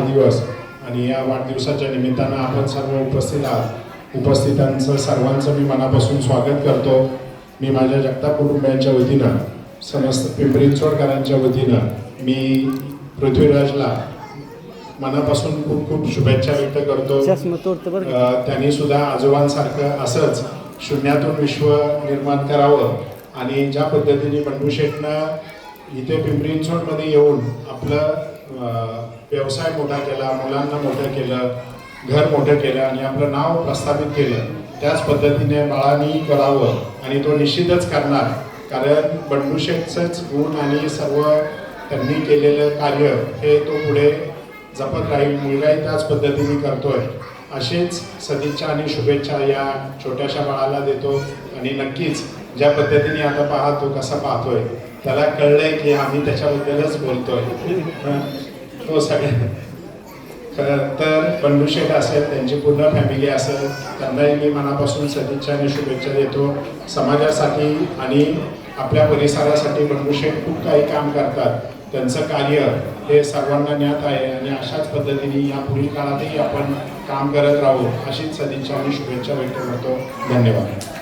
वाढदिवस आणि या वाढदिवसाच्या निमित्तानं आपण सर्व उपस्थित आहात. उपस्थितांचं सर्वांचं मी मनापासून स्वागत करतो. मी माझ्या जगताप कुटुंबियांच्या वतीनं, समस्त पिंपरी चिंचवडकरांच्या वतीनं मी पृथ्वीराजला मनापासून खूप खूप शुभेच्छा व्यक्त करतो. त्यांनी सुद्धा आजोबांसारखं असंच शून्यातून विश्व निर्माण करावं आणि ज्या पद्धतीने बंडू शेठनं इथे पिंपरी चिंचवडमध्ये येऊन आपलं व्यवसाय मोठा केला, मुलांना मोठं केलं, घर मोठं केलं आणि आपलं नाव प्रस्थापित केलं, त्याच पद्धतीने बाळांनी करावं आणि तो निश्चितच करणार. कारण बंडू शेठचंच गुण आणि सर्व त्यांनी केलेलं कार्य हे तो पुढे जपत राहील. मुलगाही त्याच पद्धतीने करतोय. असेच सदिच्छा आणि शुभेच्छा या छोट्याशा बाळाला देतो आणि नक्कीच ज्या पद्धतीने आता पाहतो कसा पाहतोय त्याला कळलंय की आम्ही त्याच्याबद्दलच बोलतोय. तो सगळ्या तर बंडू शेठ असेल, त्यांची पूर्ण फॅमिली असेल, त्यांनाही मी मनापासून सदिच्छा आणि शुभेच्छा देतो. समाजासाठी आणि आपल्या परिसरासाठी बंडू शेठ खूप काही काम करतात. त्यांचं कार्य हे सर्वांना ज्ञात आहे आणि अशाच पद्धतीने या पुढील काळातही आपण काम करत राहू अशीच सदिच्छा आणि शुभेच्छा व्यक्त करतो. धन्यवाद.